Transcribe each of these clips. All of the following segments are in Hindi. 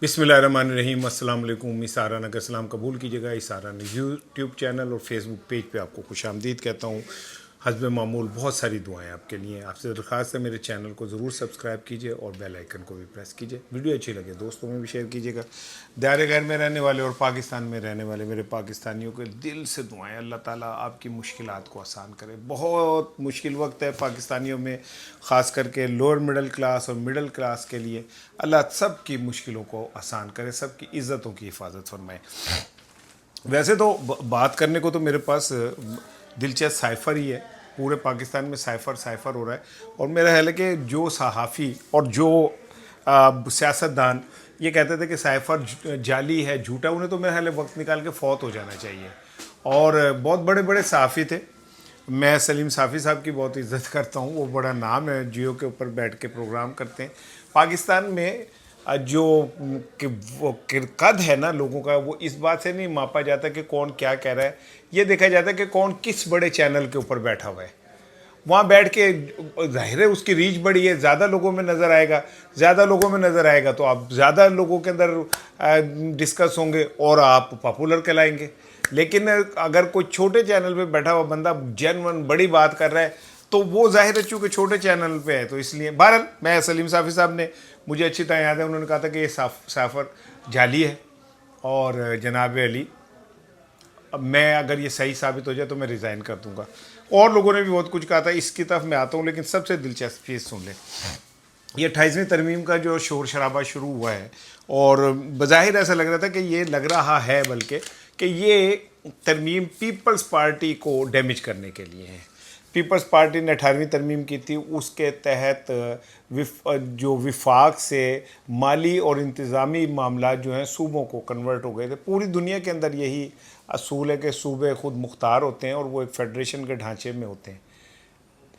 बिस्मिल्लाहिर्रहमानिर्रहीम। अस्सलाम वालेकुम। इसारा नगर सलाम कबूल कीजिएगा। इसारा ने यूट्यूब चैनल और फेसबुक पेज पे आपको खुशामदीद कहता हूँ। हस्ब मामूल बहुत सारी दुआएं आपके लिए। आपसे दरख्वास्त है मेरे चैनल को ज़रूर सब्सक्राइब कीजिए और बेल आइकन को भी प्रेस कीजिए। वीडियो अच्छी लगे दोस्तों में भी शेयर कीजिएगा। दायरे गैर में रहने वाले और पाकिस्तान में रहने वाले मेरे पाकिस्तानियों के दिल से दुआएं, अल्लाह ताला आपकी मुश्किलात को आसान करे। बहुत मुश्किल वक्त है पाकिस्तानियों में, ख़ास करके लोअर मिडिल क्लास और मिडिल क्लास के लिए। अल्लाह सब की मुश्किलों को आसान करे, सब की इज़्ज़तों की हिफाजत फरमाए। वैसे तो बात करने को तो मेरे पास दिलचस्प साइफ़र ही है। पूरे पाकिस्तान में साइफ़र हो रहा है और मेरा ख्याल है कि जो सहाफ़ी और जो सियासतदान ये कहते थे कि साइफ़र जाली है, झूठा, उन्हें तो मेरा ख्याल है वक्त निकाल के फ़ौत हो जाना चाहिए। और बहुत बड़े बड़े सहाफ़ी थे। मैं सलीम साफ़ी साहब की बहुत इज़्ज़त करता हूँ, वो बड़ा नाम है, जियो के ऊपर बैठ के प्रोग्राम करते हैं। पाकिस्तान में जो कि वो कद है ना लोगों का, वो इस बात से नहीं मापा जाता कि कौन क्या कह रहा है, ये देखा जाता है कि कौन किस बड़े चैनल के ऊपर बैठा हुआ है। वहाँ बैठ के जाहिर है उसकी रीच बड़ी है, ज़्यादा लोगों में नज़र आएगा, ज़्यादा लोगों में नज़र आएगा तो आप ज़्यादा लोगों के अंदर डिस्कस होंगे और आप पॉपुलर कहलाएंगे। लेकिन अगर कोई छोटे चैनल पे बैठा हुआ बंदा जेन्युइन बड़ी बात कर रहा है तो वो जाहिर है चूँकि छोटे चैनल पे है तो इसलिए। बहरहाल मैं सलीम साफ़ी साहब ने, मुझे अच्छी तरह याद है, उन्होंने कहा था कि ये साफ़र जाली है और जनाब अली, अब मैं अगर ये सही साबित हो जाए तो मैं रिज़ाइन कर दूंगा। और लोगों ने भी बहुत कुछ कहा था, इसकी तरफ मैं आता हूँ, लेकिन सबसे दिलचस्प चीज़ सुन लें। ये 28वीं तरमीम का जो शोर शराबा शुरू हुआ है और बज़ाहिर ऐसा लग रहा था कि ये लग रहा है बल्कि कि ये तरमीम पीपल्स पार्टी को डैमेज करने के लिए है। पीपल्स पार्टी ने 18वीं तरमीम की थी, उसके तहत जो विफाक से माली और इंतज़ामी मामला जो हैं सूबों को कन्वर्ट हो गए थे। पूरी दुनिया के अंदर यही असूल है कि सूबे ख़ुद मुख्तार होते हैं और वो एक फेडरेशन के ढांचे में होते हैं।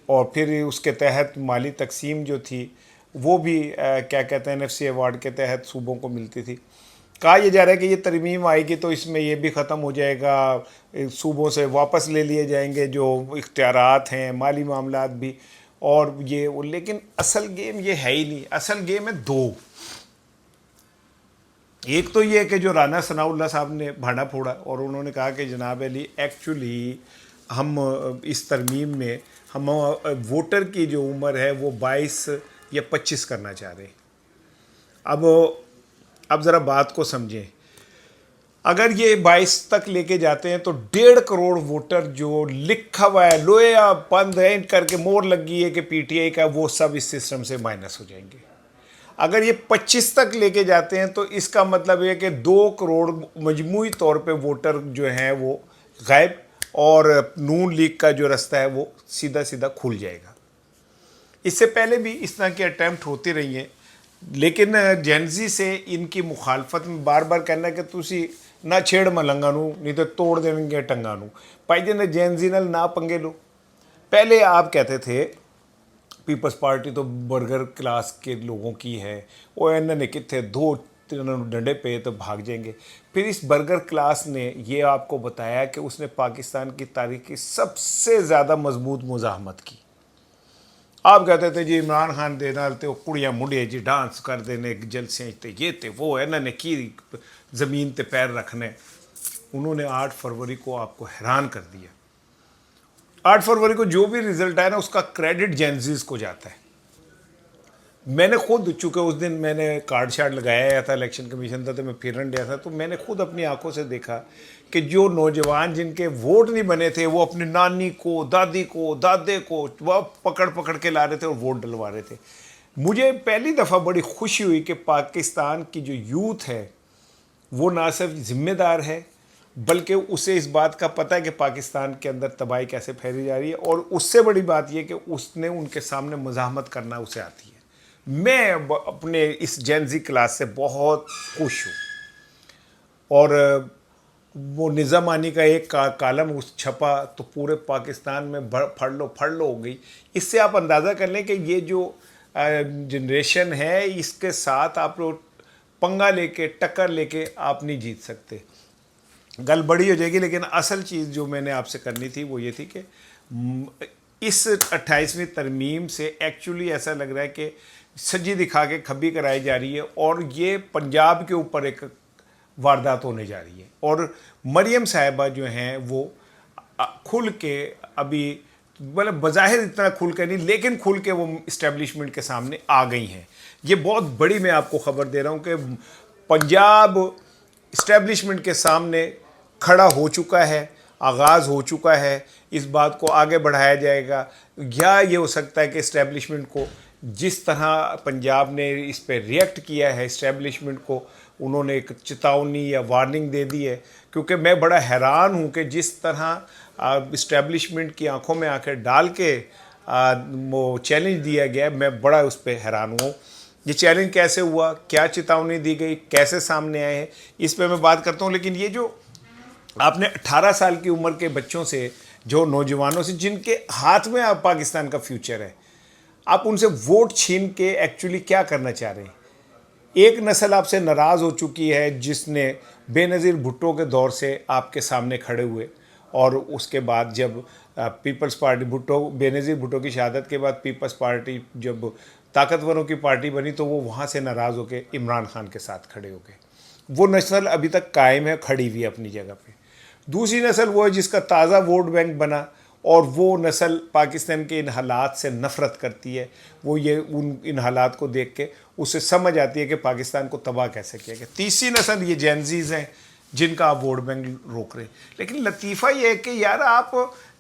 और फिर उसके तहत माली तकसीम जो थी वो भी क्या कहते हैं NFC अवार्ड के तहत सूबों को मिलती थी। कहा यह जा रहा है कि ये तरमीम आएगी तो इसमें ये भी ख़त्म हो जाएगा, सूबों से वापस ले लिए जाएंगे जो इख्तियारात हैं, माली मामलात भी, और ये वो। लेकिन असल गेम ये है ही नहीं। असल गेम है दो। एक तो ये है कि जो राना सनाउल्लाह साहब ने भांडा फोड़ा और उन्होंने कहा कि जनाब अली एक्चुअली हम इस तरमीम में हम वोटर की जो उम्र है वो 22 या 25 करना चाह रहे हैं। अब ज़रा बात को समझें। अगर ये 22 तक लेके जाते हैं तो 1.5 करोड़ वोटर जो लिखा हुआ है लोया बंद है करके मोहर लगी है कि PTI का, वो सब इस सिस्टम से माइनस हो जाएंगे। अगर ये 25 तक लेके जाते हैं तो इसका मतलब ये कि 2 करोड़ मजमूई तौर पे वोटर जो हैं वो गायब, और नून लीग का जो रास्ता है वो सीधा सीधा खुल जाएगा। इससे पहले भी इस तरह की अटैम्प्ट होती रही हैं, लेकिन जेनजी से इनकी मुखालफत में बार बार कहना कि तुसी ना छेड़ मलंगा नू नहीं तो तोड़ देंगे टंगा नू। भाई जी जेनजी नाल ना पंगे लो। पहले आप कहते थे पीपल्स पार्टी तो बर्गर क्लास के लोगों की है, वो इन्होंने कितने दो डंडे पे तो भाग जाएंगे। फिर इस बर्गर क्लास ने ये आपको बताया कि उसने पाकिस्तान की तारीख की सबसे ज़्यादा मजबूत मुज़ाहमत की। आप कहते थे जी इमरान खान दे नाल ते कुड़ियाँ मुंडे जी डांस कर देने जलसे ते ये ते वो, इन्होंने की ज़मीन ते पैर रखने। उन्होंने 8 फरवरी को आपको हैरान कर दिया। 8 फरवरी को जो भी रिजल्ट आया ना उसका क्रेडिट जेनजीज को जाता है। मैंने खुद, चूँकि उस दिन मैंने कार्ड शार्ड लगाया था, इलेक्शन कमीशन था तो मैं फिरन गया था, तो मैंने खुद अपनी आंखों से देखा कि जो नौजवान जिनके वोट नहीं बने थे वो अपनी नानी को, दादी को, दादे को वह पकड़ पकड़ के ला रहे थे और वोट डलवा रहे थे। मुझे पहली दफ़ा बड़ी खुशी हुई कि पाकिस्तान की जो यूथ है वो ना सिर्फ जिम्मेदार है बल्कि उसे इस बात का पता है कि पाकिस्तान के अंदर तबाही कैसे फैली जा रही है, और उससे बड़ी बात यह कि उसने उनके सामने मुज़ाहमत करना उसे आती है। मैं अपने इस जेनजी क्लास से बहुत खुश हूँ। और वो निज़ामानी का एक कालम उस छपा तो पूरे पाकिस्तान में फड़ लो हो गई। इससे आप अंदाज़ा कर लें कि ये जो जनरेशन है इसके साथ आप लोग पंगा लेके, टक्कर लेके आप नहीं जीत सकते। गल बड़ी हो जाएगी, लेकिन असल चीज़ जो मैंने आपसे करनी थी वो ये थी कि इस 28वीं तरमीम से एक्चुअली ऐसा लग रहा है कि सज्जी दिखा के खब्बी कराई जा रही है और ये पंजाब के ऊपर एक वारदात होने जा रही है। और मरियम साहिबा जो हैं वो खुल के अभी मतलब बज़ाहिर इतना खुल के नहीं, लेकिन खुल के वो इस्टेब्लिशमेंट के सामने आ गई हैं। ये बहुत बड़ी मैं आपको खबर दे रहा हूँ कि पंजाब इस्टेब्लिशमेंट के सामने खड़ा हो चुका है, आगाज़ हो चुका है। इस बात को आगे बढ़ाया जाएगा, या ये हो सकता है कि इस्टेब्लिशमेंट को जिस तरह पंजाब ने इस पर रिएक्ट किया है, इस्टेब्लिशमेंट को उन्होंने एक चेतावनी या वार्निंग दे दी है। क्योंकि मैं बड़ा हैरान हूँ कि जिस तरह इस्टेब्लिशमेंट की आंखों में आंखें डाल के वो चैलेंज दिया गया, मैं बड़ा उस पर हैरान हूँ। ये चैलेंज कैसे हुआ, क्या चेतावनी दी गई, कैसे सामने आए हैं, इस पर मैं बात करता हूँ। लेकिन ये जो आपने 18 साल की उम्र के बच्चों से, जो नौजवानों से जिनके हाथ में आप पाकिस्तान का फ्यूचर है, आप उनसे वोट छीन के एक्चुअली क्या करना चाह रहे हैं। एक नस्ल आपसे नाराज़ हो चुकी है जिसने बेनज़ीर भुट्टो के दौर से आपके सामने खड़े हुए, और उसके बाद जब पीपल्स पार्टी बेनज़ीर भुट्टो की शहादत के बाद पीपल्स पार्टी जब ताकतवरों की पार्टी बनी तो वो वहाँ से नाराज़ होकर इमरान खान के साथ खड़े हो गए। वो नस्ल अभी तक कायम है, खड़ी हुई है अपनी जगह पे। दूसरी नस्ल वो है जिसका ताज़ा वोट बैंक बना, और वो नस्ल पाकिस्तान के इन हालात से नफ़रत करती है। वो ये इन हालात को देख के उसे समझ आती है कि पाकिस्तान को तबाह कैसे किया गया। तीसरी नस्ल ये जेनजीज़ हैं जिनका आप वोट बैंक रोक रहे। लेकिन लतीफ़ा ये है कि यार आप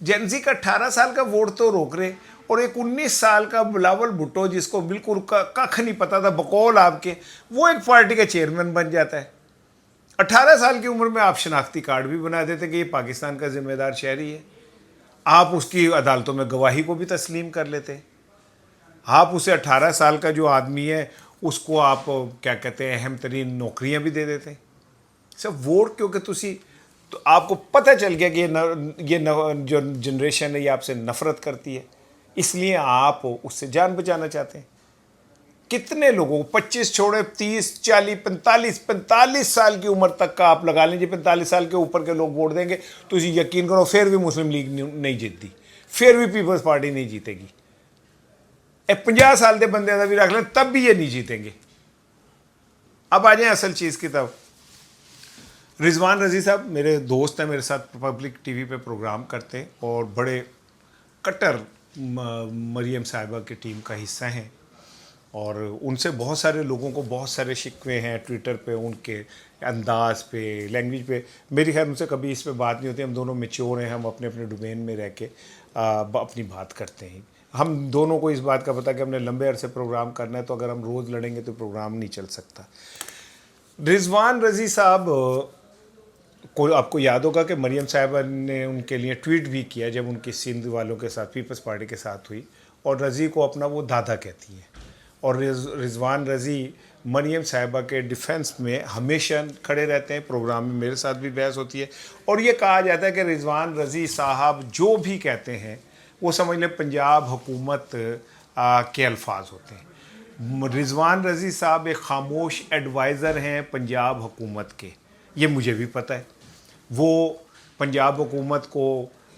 जेनजी का 18 साल का वोट तो रोक रहे, और एक 19 साल का बिलावल भुट्टो जिसको बिल्कुल कख नहीं पता था बकौल आपके, वो एक पार्टी का चेयरमैन बन जाता है। 18 साल की उम्र में आप शनाख्ती कार्ड भी बना देते कि ये पाकिस्तान का ज़िम्मेदार शहरी है। आप उसकी अदालतों में गवाही को भी तस्लीम कर लेते। आप उसे 18 साल का जो आदमी है उसको आप क्या कहते हैं अहम तरीन नौकरियां भी दे देते। सब वोट क्योंकि तो आपको पता चल गया कि जो जनरेशन है ये आपसे नफ़रत करती है, इसलिए आप उससे जान बचाना चाहते हैं। कितने लोगों को 25 छोड़े 30 40 45 साल की उम्र तक का आप लगा लीजिए, 45 साल के ऊपर के लोग वोट देंगे तो यकीन करो फिर भी मुस्लिम लीग नहीं जीतती, फिर भी पीपल्स पार्टी नहीं जीतेगी। 50 साल के बंदे का भी रख लें तब भी ये नहीं जीतेंगे। अब आ जाए असल चीज़ की तरफ। रिजवान रज़ी साहब मेरे दोस्त हैं, मेरे साथ पब्लिक टीवी पे प्रोग्राम करते हैं और बड़े कट्टर मरियम साहिबा की टीम का हिस्सा हैं, और उनसे बहुत सारे लोगों को बहुत सारे शिकवे हैं ट्विटर पे, उनके अंदाज पे, लैंग्वेज पे। मेरी खैर उनसे कभी इस पे बात नहीं होती, हम दोनों मैच्योर हैं, हम अपने अपने डोमेन में रह के अपनी बात करते हैं। हम दोनों को इस बात का पता कि हमने लंबे अरसे प्रोग्राम करना है, तो अगर हम रोज़ लड़ेंगे तो प्रोग्राम नहीं चल सकता। रिजवान रज़ी साहब को आपको याद होगा कि मरियम साहिबा ने उनके लिए ट्वीट भी किया जब उनकी सिंध वालों के साथ पीपल्स पार्टी के साथ हुई, और रज़ी को अपना वो दादा कहती हैं। और रिजवान रज़ी मरियम साहिबा के डिफेंस में हमेशा खड़े रहते हैं, प्रोग्राम में मेरे साथ भी बहस होती है, और ये कहा जाता है कि रिजवान रज़ी साहब जो भी कहते हैं वो समझ लें पंजाब हुकूमत के अल्फाज होते हैं। रिजवान रज़ी साहब एक खामोश एडवाइज़र हैं पंजाब हुकूमत के, ये मुझे भी पता है। वो पंजाब हुकूमत को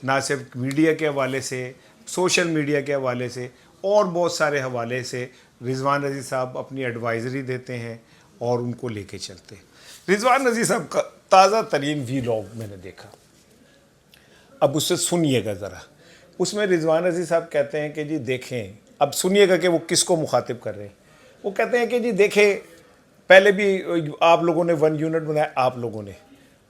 ना सिर्फ मीडिया के हवाले से, सोशल मीडिया के हवाले से और बहुत सारे हवाले से रिजवान रज़ी साहब अपनी एडवाइज़री देते हैं और उनको लेके चलते हैं। रिजवान रज़ी साहब का ताज़ा तरीन वीलॉग मैंने देखा, अब उससे सुनिएगा ज़रा। उसमें रिजवान रज़ी साहब कहते हैं कि जी देखें, अब सुनिएगा कि वो किसको मुखातिब कर रहे हैं। वो कहते हैं कि जी देखें, पहले भी आप लोगों ने 1 यूनिट बनाया, आप लोगों ने,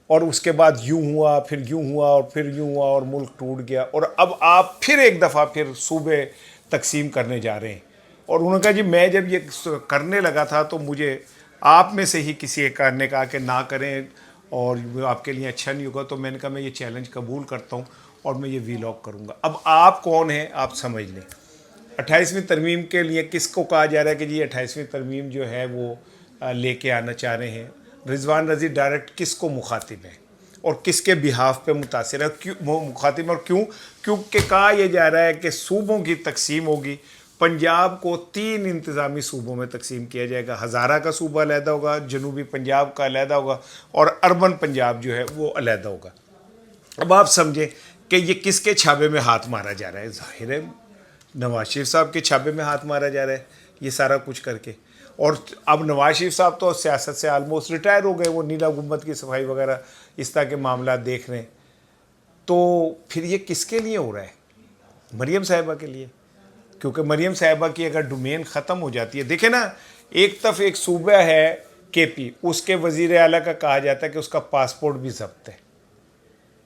और उसके बाद यूँ हुआ, फिर यूँ हुआ और फिर यूँ हुआ और मुल्क टूट गया, और अब आप फिर एक दफ़ा फिर सूबे तकसीम करने जा रहे हैं। और उन्होंने कहा जी मैं जब ये करने लगा था तो मुझे आप में से ही किसी एक ने कहा कि ना करें और आपके लिए अच्छा नहीं होगा, तो मैंने कहा मैं ये चैलेंज कबूल करता हूँ और मैं ये वीलॉग करूँगा। अब आप कौन हैं आप समझ लें। 28वीं तरमीम के लिए किसको कहा जा रहा है कि जी 28वीं तरमीम जो है वो लेके आना चाह रहे हैं। रिजवान रज़ी डायरेक्ट किसको मुखातिब है और किसके बिहाफ पे मुतासिर है, क्यों मुखातिब और क्यों? क्योंकि कहा यह जा रहा है कि सूबों की तकसीम होगी। पंजाब को 3 इंतज़ामी सूबों में तकसीम किया जाएगा। हज़ारा का सूबा अलहदा होगा, जनूबी पंजाब का अलहदा होगा, और अर्बन पंजाब जो है वो अलहदा होगा। अब आप समझें कि ये किसके छाबे में हाथ मारा जा रहा है। ज़ाहिर है नवाज शरीफ साहब के छाबे में हाथ मारा जा रहा है। ये सारा कुछ करके। और अब नवाज शरीफ साहब तो सियासत से आलमोस्ट रिटायर हो गए, वो नीला गुम्बद की सफाई वगैरह इस तरह के मामला देख रहे हैं। तो फिर ये किसके लिए हो रहा है? मरीम साहिबा के लिए। क्योंकि मरीम साहिबा की अगर डोमेन ख़त्म हो जाती है, देखे ना, एक तरफ एक सूबा है केपी, उसके वज़ीर आला का कहा जाता है कि उसका पासपोर्ट भी जब्त है।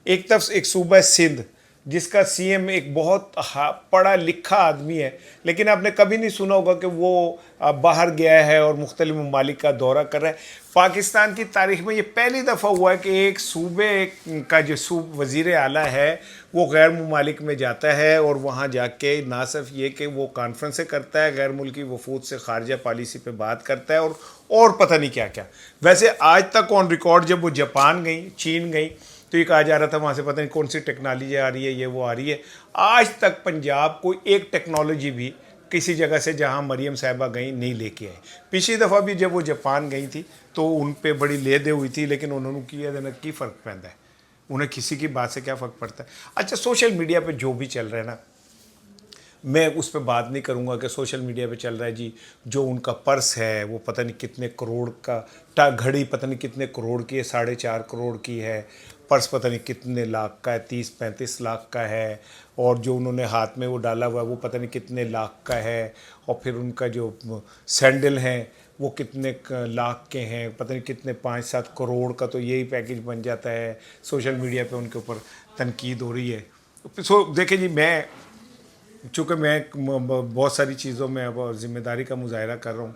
एक तरफ एक सूबा सिंध जिसका सीएम एक बहुत पढ़ा लिखा आदमी है, लेकिन आपने कभी नहीं सुना होगा कि वो बाहर गया है और मुख्तलिफ ममालिक का दौरा कर रहा है। पाकिस्तान की तारीख में ये पहली दफ़ा हुआ है कि एक सूबे का जो वज़ीर आला है वो गैर ममालिक में जाता है और वहाँ जाके ना सिर्फ ये कि वो कॉन्फ्रेंसें करता है, गैर मुल्की वफूद से खारजा पॉलिसी पे बात करता है और पता नहीं क्या क्या। वैसे आज तक ऑन रिकॉर्ड जब वो जापान गई, चीन गई, तो ये कहा जा रहा था वहाँ से पता नहीं कौन सी टेक्नोलॉजी आ रही है, ये वो आ रही है। आज तक पंजाब को एक टेक्नोलॉजी भी किसी जगह से जहाँ मरीम साहिबा गई नहीं लेके आए। पिछली दफ़ा भी जब वो जापान गई थी तो उन पे बड़ी ले दे हुई थी, लेकिन उन्होंने किया देना की फ़र्क पैदा है, उन्हें किसी की बात से क्या फ़र्क पड़ता है। अच्छा, सोशल मीडिया पे जो भी चल रहा है ना, मैं उस पर बात नहीं करूँगा कि सोशल मीडिया पे चल रहा है जी, जो उनका पर्स है वो पता नहीं कितने करोड़ का, घड़ी पता नहीं कितने करोड़ की है, 4.5 करोड़ की है, पर्स पता नहीं कितने लाख का है, 30-35 लाख का है, और जो उन्होंने हाथ में वो डाला हुआ है वो पता नहीं कितने लाख का है, और फिर उनका जो सैंडल हैं वो कितने लाख के हैं, पता नहीं कितने 5-7 करोड़ का तो यही पैकेज बन जाता है। सोशल मीडिया पे उनके ऊपर तनकीद हो रही है। देखिए जी, चूँकि मैं बहुत सारी चीज़ों में अब ज़िम्मेदारी का मुजाहरा कर रहा हूँ,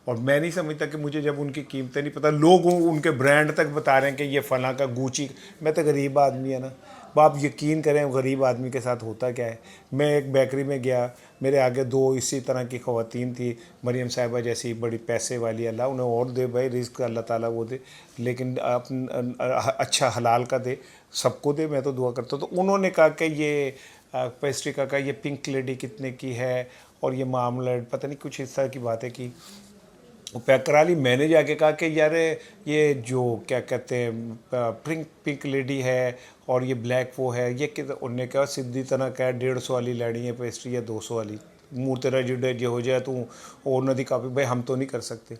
और मैं नहीं समझता कि मुझे जब उनकी कीमतें नहीं पता, लोग उनके ब्रांड तक बता रहे हैं कि ये फ़लाँ का गुची। मैं तो गरीब आदमी है ना, आप यकीन करें गरीब आदमी के साथ होता क्या है। मैं एक बेकरी में गया, मेरे आगे 2 इसी तरह की ख़वातीन थी, मरीम साहिबा जैसी बड़ी पैसे वाली, अल्लाह उन्हें और दे भाई, रिस्क अल्लाह ताला वो दे, लेकिन अच्छा हलाल का दे, सबको दे, मैं तो दुआ करता हूँ। तो उन्होंने कहा कि ये पेस्ट्री का ये पिंक लेडी कितने की है, और ये मामलेट पता नहीं कुछ इस तरह की बातें की, वो पैक करा ली। मैंने जाके कहा कि यार ये जो क्या कहते हैं पिंक लेडी है और ये ब्लैक वो है, ये कि उनने कहा सीधी तरह कहा 150 वाली लेनी है पेस्ट्री या 200 वाली, मुँह तेरा जुड़े जो हो जाए तू और उन्होंने काफ़ी भाई हम तो नहीं कर सकते।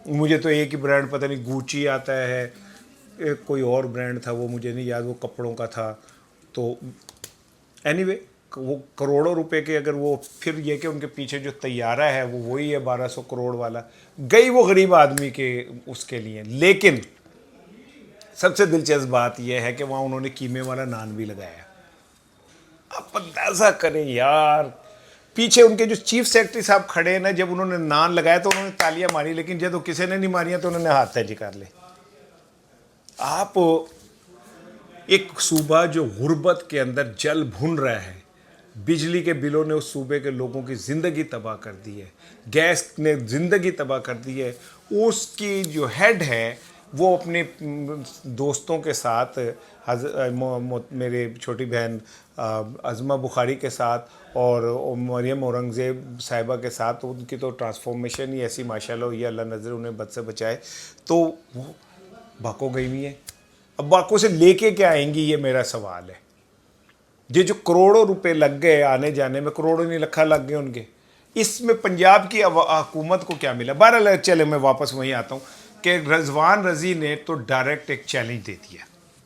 मुझे तो एक ही ब्रांड पता नहीं गुची आता है, एक कोई और ब्रांड था वो मुझे नहीं याद, वो कपड़ों का था। तो एनीवे वो करोड़ों रुपए के, अगर वो फिर ये कि उनके पीछे जो तैयारा है वो वही है 1200 करोड़ वाला, गई वो गरीब आदमी के उसके लिए। लेकिन सबसे दिलचस्प बात यह है कि वहाँ उन्होंने कीमे वाला नान भी लगाया। आप अंदाज़ा करें यार, पीछे उनके जो चीफ सेक्रेटरी साहब खड़े हैं ना, जब उन्होंने नान लगाया तो उन्होंने तालियां मारी, लेकिन जब तो किसी ने नहीं मारियां तो उन्होंने हाथ तैजी कर ले। आप एक सूबा जो गुर्बत के अंदर जल भुन रहा है, बिजली के बिलों ने उस सूबे के लोगों की ज़िंदगी तबाह कर दी है, गैस ने ज़िंदगी तबाह कर दी है, उसकी जो हेड है वो अपने दोस्तों के साथ मेरे छोटी बहन अज़मा बुखारी के साथ और मरियम औरंगज़ेब साहिबा के साथ, तो उनकी तो ट्रांसफॉर्मेशन ही ऐसी माशाल्लाह हुई है, अल्लाह नज़र उन्हें बद से बचाए। तो वो बाको गई हुई है, अब बाको से लेके क्या आएंगी, ये मेरा सवाल है। ये जो करोड़ों रुपए लग गए आने जाने में, करोड़ों नहीं लखा लग गए उनके, इसमें पंजाब की हुकूमत को क्या मिला? 12 चले मैं वापस वहीं आता हूँ कि रिजवान रज़ी ने तो डायरेक्ट एक चैलेंज दे दिया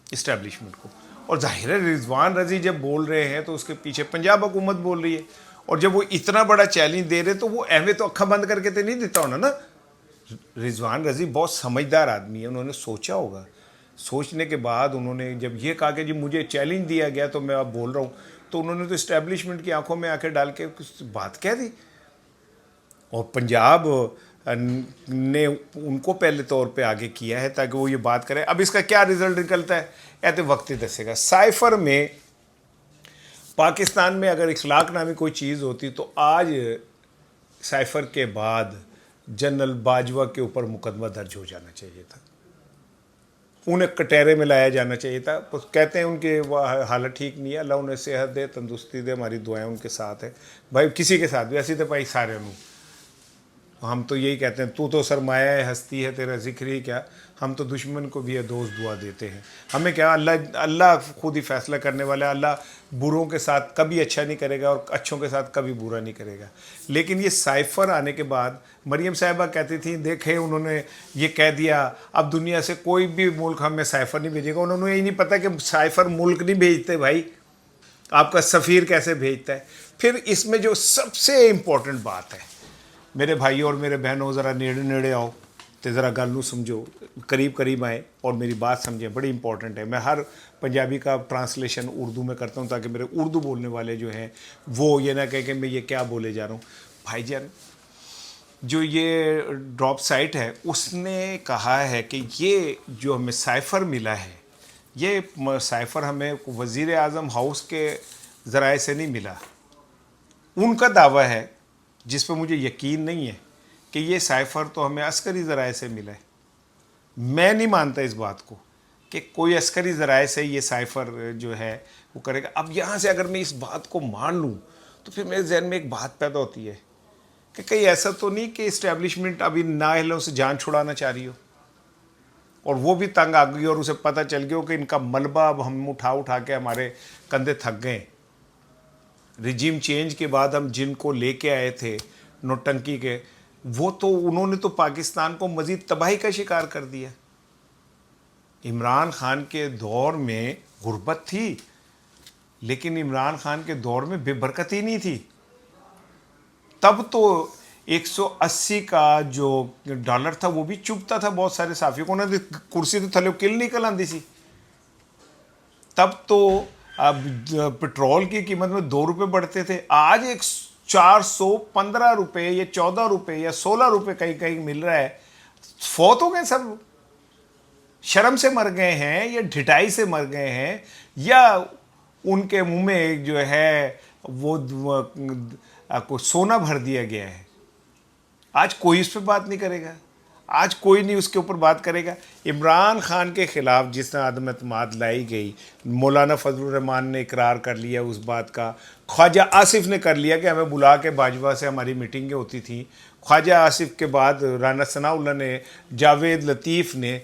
इस्टेब्लिशमेंट को, और जाहिर है रिजवान रज़ी जब बोल रहे हैं तो उसके पीछे पंजाब हुकूमत बोल रही है, और जब वो इतना बड़ा चैलेंज दे रहे तो वो एवं तो अक्खा बंद करके तो नहीं देता होना ना। रिजवान रज़ी बहुत समझदार आदमी है, उन्होंने सोचा होगा, सोचने के बाद उन्होंने जब ये कहा कि जी मुझे चैलेंज दिया गया तो मैं अब बोल रहा हूँ, तो उन्होंने तो इस्टेब्लिशमेंट की आंखों में आंखें डाल के कुछ बात कह दी, और पंजाब ने उनको पहले तौर पे आगे किया है ताकि वो ये बात करें। अब इसका क्या रिजल्ट निकलता है या तो वक्त ही दसेगा। साइफर में पाकिस्तान में अगर इखलाक नामी कोई चीज़ होती तो आज साइफर के बाद जनरल बाजवा के ऊपर मुकदमा दर्ज हो जाना चाहिए था, उन्हें कटहरे में लाया जाना चाहिए था। तो कहते हैं उनकी हालत ठीक नहीं है, अल्लाह उन्हें सेहत दे, तंदुरुस्ती दे, हमारी दुआएं उनके साथ है भाई, किसी के साथ भी ऐसी तो भाई सारे हम तो यही कहते हैं, तू तो सरमाया है हस्ती है तेरा जिक्र ही क्या। हम तो दुश्मन को भी ये दोस्त दुआ देते हैं। हमें क्या, अल्लाह अल्लाह खुद ही फैसला करने वाला है। अल्लाह बुरों के साथ कभी अच्छा नहीं करेगा और अच्छों के साथ कभी बुरा नहीं करेगा। लेकिन ये साइफ़र आने के बाद मरियम साहिबा कहती थी, देखे उन्होंने ये कह दिया अब दुनिया से कोई भी मुल्क हमें साइफ़र नहीं भेजेगा। उन्होंने यही नहीं पता कि साइफ़र मुल्क नहीं भेजते भाई, आपका सफ़ीर कैसे भेजता है। फिर इसमें जो सबसे इम्पोर्टेंट बात है, मेरे भाइयों और मेरे बहनों, ज़रा नेड़े नेड़े आओ तो ज़रा गल नूं समझो, करीब करीब आए और मेरी बात समझें, बड़ी इंपॉर्टेंट है। मैं हर पंजाबी का ट्रांसलेशन उर्दू में करता हूँ ताकि मेरे उर्दू बोलने वाले जो हैं वो ये ना कहें कि मैं ये क्या बोले जा रहा हूँ। भाईजान, जो ये ड्रॉप साइट है उसने कहा है कि ये जो हमें साइफ़र मिला है, ये साइफ़र हमें वज़ीर आज़म हाउस के ज़राए से नहीं मिला। उनका दावा है, जिस पर मुझे यकीन नहीं है, कि ये साइफ़र तो हमें अस्करी ज़राए से मिला है। मैं नहीं मानता इस बात को कि कोई अस्करी ज़राए से ये साइफ़र जो है वो करेगा। अब यहाँ से अगर मैं इस बात को मान लूँ तो फिर मेरे जहन में एक बात पैदा होती है कि कहीं ऐसा तो नहीं कि इस्टेब्लिशमेंट अभी नाअहलों से जान छुड़ाना चाह रही हो और वो भी तंग आ गई और उसे पता चल गया हो कि इनका मलबा अब हम उठा उठा के हमारे कंधे थक गए। रिजीम चेंज के बाद हम जिनको लेके आए थे नौटंकी के, वो तो उन्होंने तो पाकिस्तान को मज़ीद तबाही का शिकार कर दिया। इमरान खान के दौर में गुर्बत थी, लेकिन इमरान खान के दौर में बेबरकती नहीं थी। तब तो 180 का जो डॉलर था वो भी चुभता था बहुत सारे साफियों को, ना कुर्सी तो थले किल निकल आती सी। तब तो अब पेट्रोल की कीमत में 2 रुपये बढ़ते थे, आज एक 415 रुपये या 14 रुपये या 16 रुपये कहीं कहीं मिल रहा है। फौत हो गए सब, शर्म से मर गए हैं या ढिठाई से मर गए हैं, या उनके मुंह में जो है वो को सोना भर दिया गया है। आज कोई इस पर बात नहीं करेगा, आज कोई नहीं उसके ऊपर बात करेगा। इमरान खान के ख़िलाफ़ जिस तरह अदम एतमाद लाई गई, मौलाना फजलुर रहमान ने इकरार कर लिया उस बात का, ख्वाजा आसिफ ने कर लिया कि हमें बुला के बाजवा से हमारी मीटिंगें होती थी। ख्वाजा आसिफ के बाद राना सनाउल्लाह ने, जावेद लतीफ़ ने,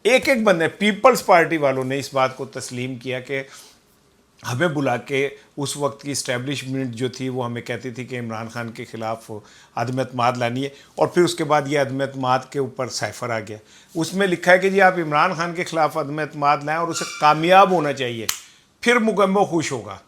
एक एक बंदे, पीपल्स पार्टी वालों ने इस बात को तस्लीम किया कि हमें बुला के उस वक्त की इस्टेब्लिशमेंट जो थी वो हमें कहती थी कि इमरान खान के ख़िलाफ़ अदम एतमाद लानी है। और फिर उसके बाद ये अदम एतमाद के ऊपर साइफ़र आ गया, उसमें लिखा है कि जी आप इमरान खान के ख़िलाफ़ अदम एतमाद लाएँ और उसे कामयाब होना चाहिए, फिर मुकम्मल खुश होगा,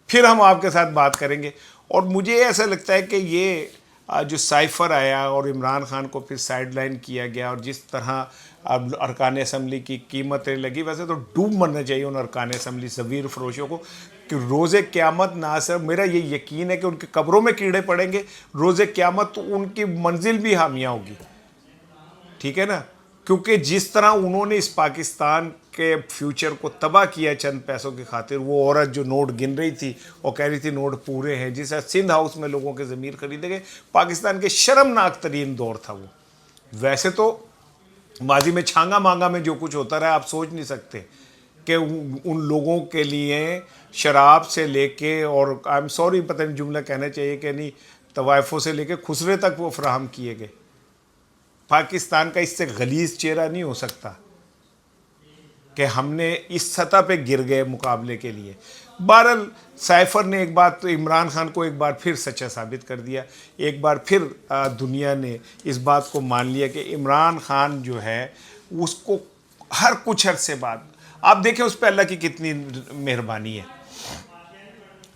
फिर हम आपके साथ बात करेंगे। और मुझे ऐसा लगता है कि ये जो साइफ़र आया और इमरान खान को फिर साइड लाइन किया गया, और जिस तरह अब अरकान असम्बली की कीमतें लगी, वैसे तो डूब मरना चाहिए उन अरकान असम्बली ज़मीर फरोशों को कि रोज़े क़यामत ना सिर्फ, मेरा ये यकीन है कि उनकी कब्रों में कीड़े पड़ेंगे, रोज़े क़यामत तो उनकी मंजिल भी हामिया होगी। ठीक है ना, क्योंकि जिस तरह उन्होंने इस पाकिस्तान के फ्यूचर को तबाह किया चंद पैसों की खातिर, वो औरत जो नोट गिन रही थी और कह रही थी नोट पूरे हैं, जिस सिंध हाउस में लोगों के ज़मीर खरीदे गए, पाकिस्तान के शर्मनाक तरीन दौर था वो। वैसे तो माजी में छांगा मांगा में जो कुछ होता रहा, आप सोच नहीं सकते कि उन लोगों के लिए शराब से लेके, और आई एम सॉरी पता नहीं जुमला कहना चाहिए कि नहीं, तवाइफ़ों से लेके खुसरे तक वो फराहम किए गए। पाकिस्तान का इससे गलीज़ चेहरा नहीं हो सकता कि हमने इस सतह पे गिर गए मुकाबले के लिए। बहरहाल साइफ़र ने एक बात तो इमरान खान को एक बार फिर सच्चा साबित कर दिया, एक बार फिर दुनिया ने इस बात को मान लिया कि इमरान खान जो है उसको हर कुछ अरसे बाद, आप देखें उस पर अल्लाह की कितनी मेहरबानी है,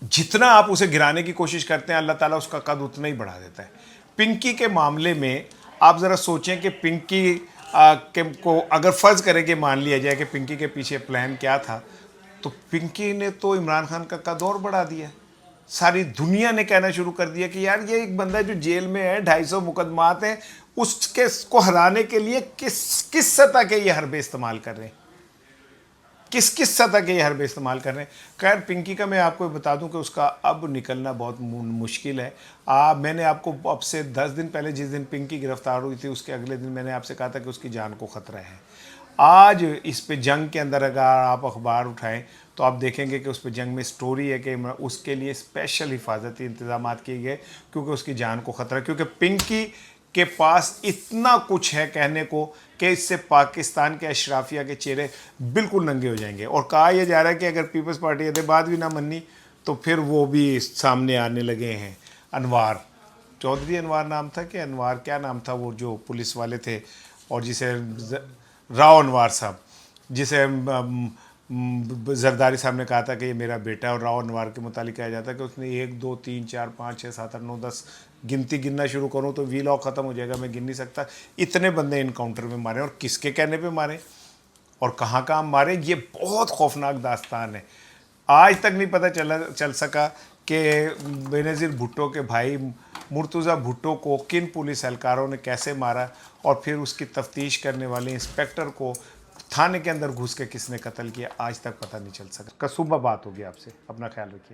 जितना आप उसे गिराने की कोशिश करते हैं अल्लाह ताला उसका कद उतना ही बढ़ा देता है। पिंकी के मामले में आप ज़रा सोचें कि पिंकी को अगर फ़र्ज़ करें कि मान लिया जाए कि पिंकी के पीछे प्लान क्या था, तो पिंकी ने तो इमरान खान का कद और बढ़ा दिया। सारी दुनिया ने कहना शुरू कर दिया कि यार ये एक बंदा जो जेल में है, 250 मुकदमात हैं, उसके को हराने के लिए किस सतह के ये हरबे इस्तेमाल कर रहे हैं, किस सतह के ये हरबे इस्तेमाल कर रहे हैं। खैर पिंकी का मैं आपको बता दूं कि उसका अब निकलना बहुत मुश्किल है। मैंने आपको अब से 10 दिन पहले जिस दिन पिंकी गिरफ्तार हुई थी उसके अगले दिन मैंने आपसे कहा था कि उसकी जान को ख़तरा है। आज इस पे जंग के अंदर अगर आप अखबार उठाएं तो आप देखेंगे कि उस पर जंग में स्टोरी है कि उसके लिए स्पेशल हिफाजती इंतजाम किए गए क्योंकि उसकी जान को ख़तरा, क्योंकि पिंकी के पास इतना कुछ है कहने को कि इससे पाकिस्तान के अशराफिया के चेहरे बिल्कुल नंगे हो जाएंगे। और कहा यह जा रहा है कि अगर पीपल्स पार्टी यदि बात भी ना मननी तो फिर वो भी सामने आने लगे हैं। अनवार चौधरी, अनवार नाम था कि अनवार क्या नाम था, वो जो पुलिस वाले थे, और जिसे राव अनवार साहब, जिसे जरदारी साहब ने कहा था कि ये मेरा बेटा है। और राव अनवार के मुतालिक कहा जाता है कि उसने 1 2 3 4 5 6 7 8 9 10 गिनना शुरू करूँ तो वी लॉक ख़त्म हो जाएगा, मैं गिन नहीं सकता। इतने बंदे इनकाउंटर में मारे, और किसके कहने पे मारे और कहाँ कहाँ मारे, ये बहुत खौफनाक दास्तान है। आज तक नहीं पता चल सका कि बेनज़ीर भुट्टो के भाई मुर्तज़ा भुट्टो को किन पुलिस एहलकारों ने कैसे मारा, और फिर उसकी तफ्तीश करने वाले इंस्पेक्टर को थाने के अंदर घुस के किसने कत्ल किया, आज तक पता नहीं चल सका। सुबह बात होगी आपसे, अपना ख्याल रखिए।